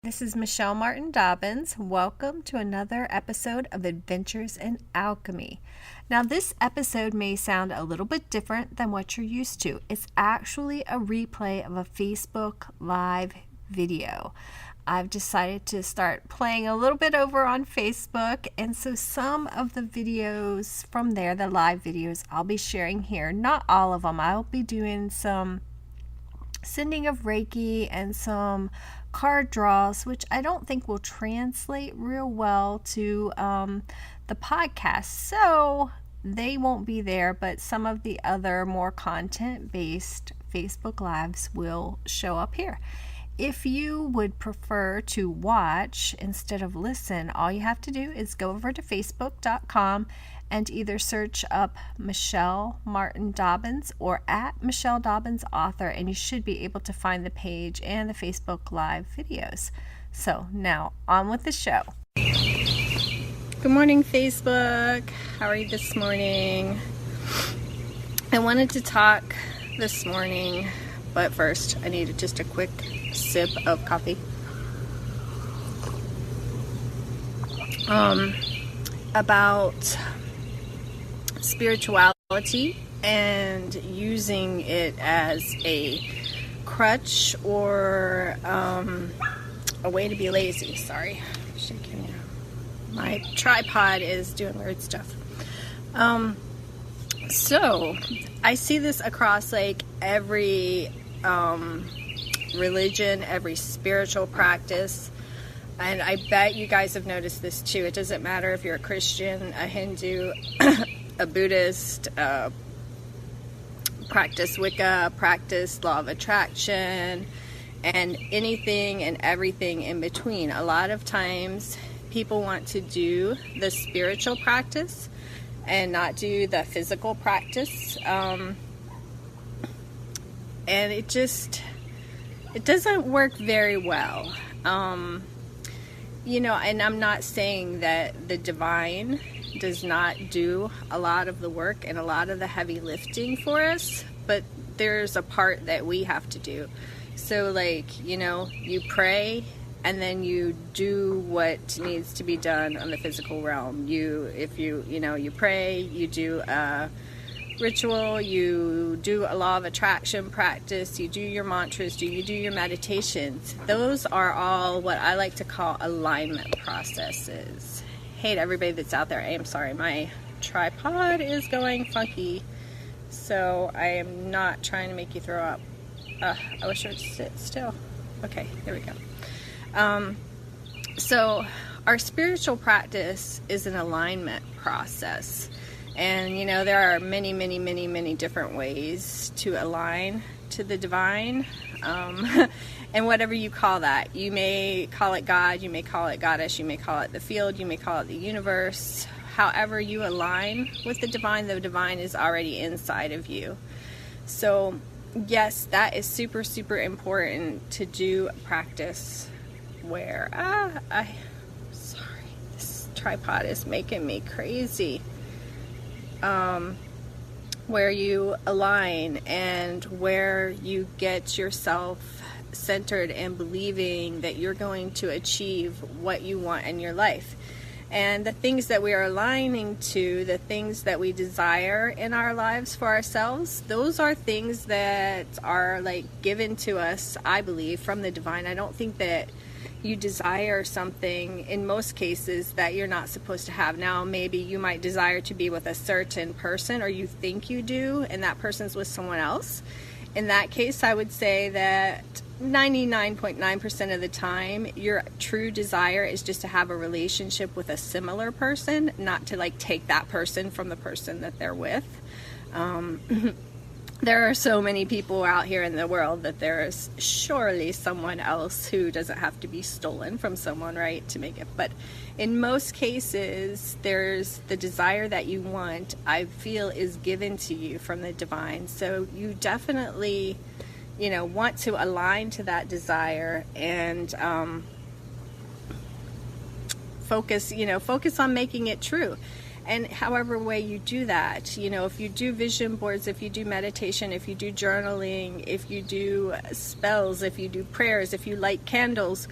This is Michelle Martin Dobbins. Welcome to another episode of Adventures in Alchemy. Now, this episode may sound a little bit different than what you're used to. It's actually a replay of a Facebook Live video. I've decided to start playing a little bit over on Facebook, and so some of the videos from there, the live videos, I'll be sharing here. Not all of them. I'll be doing some sending of Reiki and some card draws, which I don't think will translate real well to the podcast, so they won't be there, but some of the other more content-based Facebook Lives will show up here. If you would prefer to watch instead of listen, all you have to do is go over to facebook.com and either search up Michelle Martin Dobbins or at Michelle Dobbins Author, and you should be able to find the page and the Facebook Live videos. So now on with the show. Good morning, Facebook. How are you this morning? I wanted to talk this morning, but first I needed just a quick sip of coffee. About spirituality and using it as a crutch or a way to be lazy. Sorry, shaking. My tripod is doing weird stuff. So I see this across like every religion, every spiritual practice. And I bet you guys have noticed this too. It doesn't matter if you're a Christian, a Hindu, a Buddhist, practice Wicca, practice law of attraction, and anything and everything in between. A lot of times people want to do the spiritual practice and not do the physical practice. And it doesn't work very well. And I'm not saying that the divine does not do a lot of the work and a lot of the heavy lifting for us, but there's a part that we have to do. So you pray and then you do what needs to be done on the physical realm. You pray, you do a ritual, you do a law of attraction practice, you do your mantras, you do your meditations. Those are all what I like to call alignment processes. Hey to everybody that's out there, I am sorry, my tripod is going funky, so I am not trying to make you throw up. I wish I would sit still. Okay, there we go. So our spiritual practice is an alignment process. And, there are many, many, many, many different ways to align to the divine. And whatever you call that, you may call it God, you may call it goddess, you may call it the field, you may call it the universe. However you align with the divine is already inside of you. So, yes, that is super, super important to do a practice where, sorry, this tripod is making me crazy. Where you align and where you get yourself centered and believing that you're going to achieve what you want in your life. And the things that we are aligning to, the things that we desire in our lives for ourselves, those are things that are given to us, I believe, from the divine. I don't think that you desire something in most cases that you're not supposed to have. Now, maybe you might desire to be with a certain person, or you think you do, and that person's with someone else. In that case, I would say that 99.9% of the time, your true desire is just to have a relationship with a similar person, not to take that person from the person that they're with. There are so many people out here in the world that there is surely someone else who doesn't have to be stolen from someone, right, to make it. But in most cases, there's the desire that you want, I feel, is given to you from the divine. So you definitely, want to align to that desire and focus on making it true. And however way you do that, if you do vision boards, if you do meditation, if you do journaling, if you do spells, if you do prayers, if you light candles,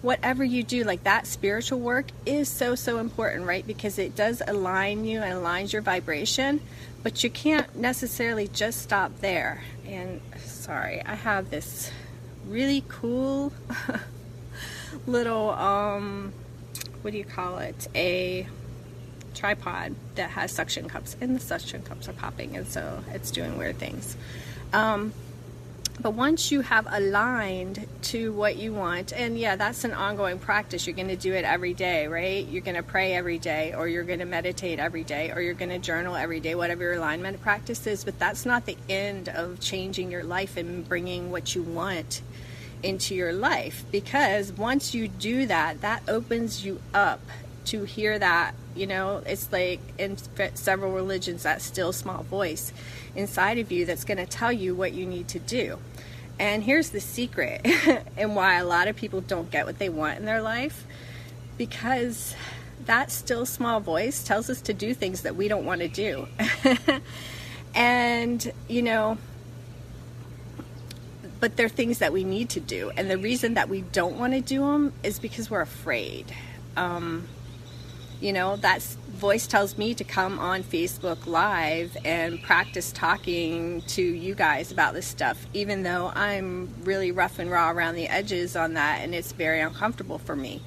whatever you do, like that spiritual work is so, so important, right? Because it does align you and aligns your vibration, but you can't necessarily just stop there. And sorry, I have this really cool little, what do you call it? A tripod that has suction cups, and the suction cups are popping, and so it's doing weird things. But once you have aligned to what you want, and yeah, that's an ongoing practice. You're going to do it every day, right? You're going to pray every day, or you're going to meditate every day, or you're going to journal every day, whatever your alignment practice is. But that's not the end of changing your life and bringing what you want into your life. Because once you do that, that opens you up to hear that, you know, it's like in several religions, that still small voice inside of you that's going to tell you what you need to do. And here's the secret and why a lot of people don't get what they want in their life, because that still small voice tells us to do things that we don't want to do. And, you know, but they're things that we need to do. And the reason that we don't want to do them is because we're afraid. You know, that voice tells me to come on Facebook Live and practice talking to you guys about this stuff, even though I'm really rough and raw around the edges on that, and it's very uncomfortable for me.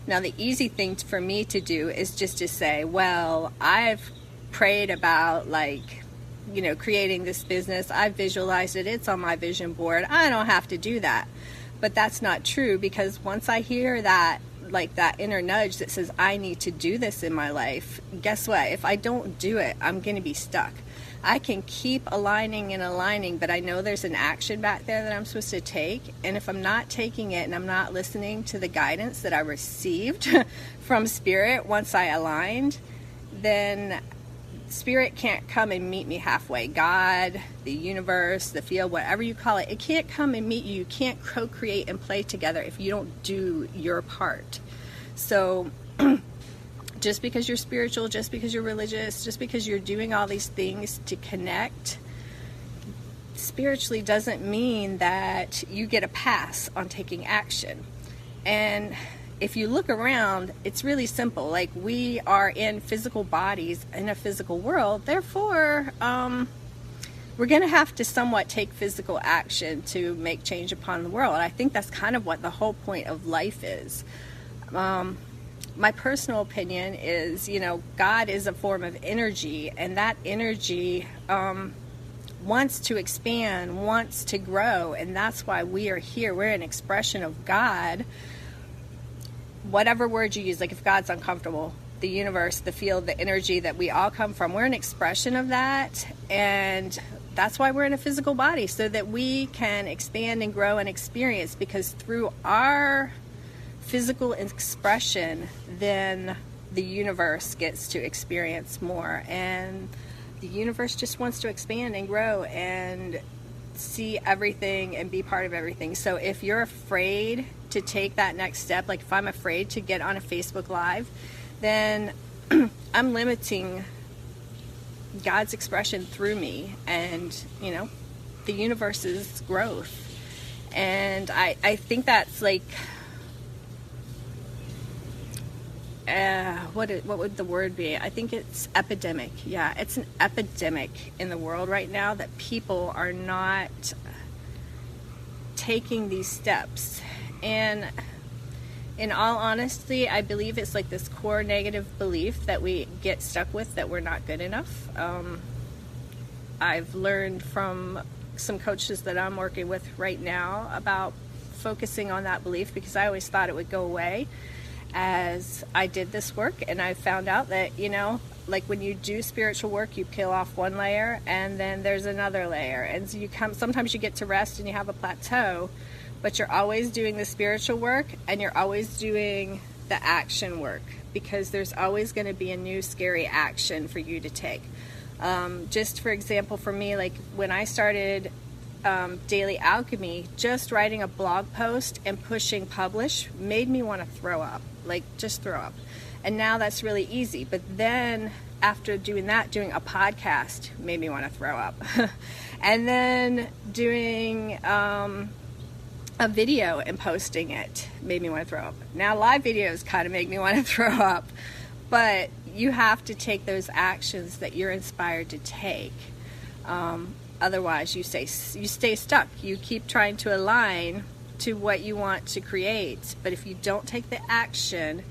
Now, the easy thing for me to do is just to say, well, I've prayed about, like, you know, creating this business. I've visualized it. It's on my vision board. I don't have to do that. But that's not true, because once I hear that, like that inner nudge that says I need to do this in my life, guess what? If I don't do it, I'm going to be stuck. I can keep aligning and aligning, but I know there's an action back there that I'm supposed to take. And if I'm not taking it and I'm not listening to the guidance that I received from Spirit once I aligned, then Spirit can't come and meet me halfway. God, the universe, the field, whatever you call it, it can't come and meet you. You can't co-create and play together if you don't do your part. So just because you're spiritual, just because you're religious, just because you're doing all these things to connect spiritually doesn't mean that you get a pass on taking action. And if you look around, it's really simple. Like, we are in physical bodies in a physical world. Therefore, we're going to have to somewhat take physical action to make change upon the world. I think that's kind of what the whole point of life is. My personal opinion is, you know, God is a form of energy, and that energy wants to expand, wants to grow, and that's why we are here. We're an expression of God. Whatever word you use, like if God's uncomfortable, the universe, the field, the energy that we all come from, we're an expression of that. And that's why we're in a physical body, so that we can expand and grow and experience, because through our physical expression, then the universe gets to experience more. And the universe just wants to expand and grow and see everything and be part of everything. So if you're afraid to take that next step, like if I'm afraid to get on a Facebook Live, then I'm limiting God's expression through me and, you know, the universe's growth. And I think that's like, what would the word be? I think it's epidemic. Yeah, it's an epidemic in the world right now that people are not taking these steps. And in all honesty, I believe it's like this core negative belief that we get stuck with, that we're not good enough. I've learned from some coaches that I'm working with right now about focusing on that belief, because I always thought it would go away as I did this work. And I found out that, you know, like when you do spiritual work, you peel off one layer and then there's another layer. And so sometimes you get to rest and you have a plateau, but you're always doing the spiritual work and you're always doing the action work, because there's always going to be a new scary action for you to take. Just for example, for me, like when I started Daily Alchemy, just writing a blog post and pushing publish made me want to throw up, like just throw up. And now that's really easy. But then after doing that, doing a podcast made me want to throw up. And then doing a video and posting it made me want to throw up. Now live videos kind of make me want to throw up, but you have to take those actions that you're inspired to take. Otherwise you stay stuck. You keep trying to align to what you want to create, but if you don't take the action,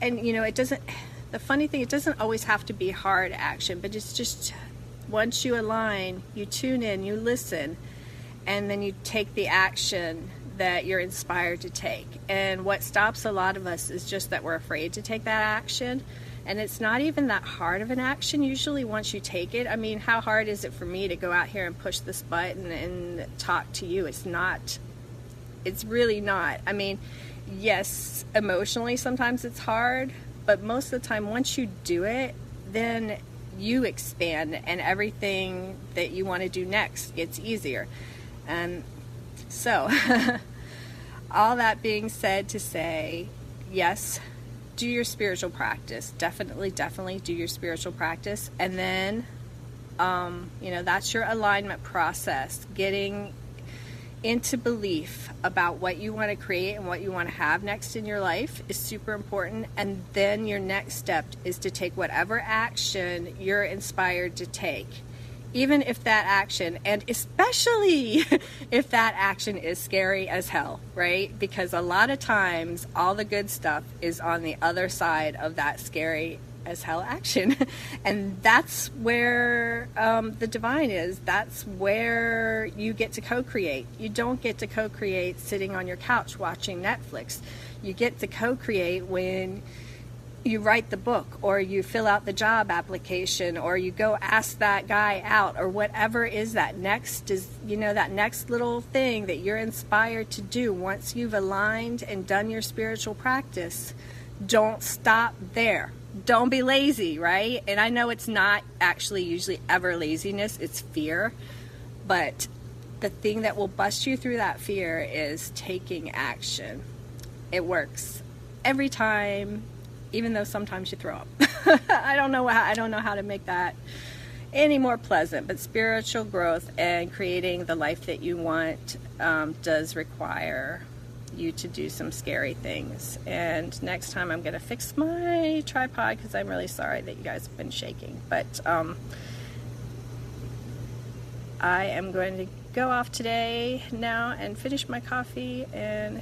and the funny thing, it doesn't always have to be hard action, but it's just once you align, you tune in, you listen, and then you take the action that you're inspired to take. And what stops a lot of us is just that we're afraid to take that action. And it's not even that hard of an action usually once you take it. I mean, how hard is it for me to go out here and push this button and talk to you? It's not. It's really not. I mean, yes, emotionally sometimes it's hard, but most of the time once you do it, then you expand and everything that you want to do next gets easier. And so all that being said to say, yes, do your spiritual practice. Definitely do your spiritual practice. And then, that's your alignment process. Getting into belief about what you want to create and what you want to have next in your life is super important. And then your next step is to take whatever action you're inspired to take. Even if that action, and especially if that action is scary as hell, right? Because a lot of times all the good stuff is on the other side of that scary as hell action. And that's where the divine is. That's where you get to co-create. You don't get to co-create sitting on your couch watching Netflix. You get to co-create when you write the book, or you fill out the job application, or you go ask that guy out, or whatever is that next is, that next little thing that you're inspired to do. Once you've aligned and done your spiritual practice, don't stop there. Don't be lazy, right? And I know it's not actually usually ever laziness, it's fear. But the thing that will bust you through that fear is taking action. It works every time. Even though sometimes you throw up. I don't know how to make that any more pleasant, but spiritual growth and creating the life that you want does require you to do some scary things. And next time I'm going to fix my tripod because I'm really sorry that you guys have been shaking. But I am going to go off today now and finish my coffee and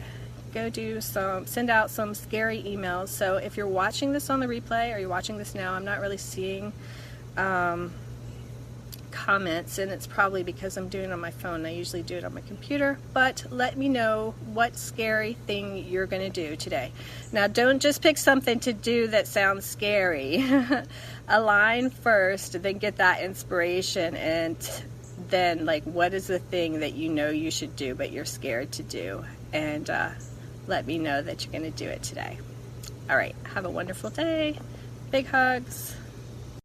go send out some scary emails. So if you're watching this on the replay or you're watching this now, I'm not really seeing comments, and it's probably because I'm doing it on my phone. I usually do it on my computer, but let me know what scary thing you're going to do today. Now, don't just pick something to do that sounds scary. Align first, then get that inspiration, and then what is the thing that you should do but you're scared to do, and let me know that you're going to do it today. All right, have a wonderful day. Big hugs.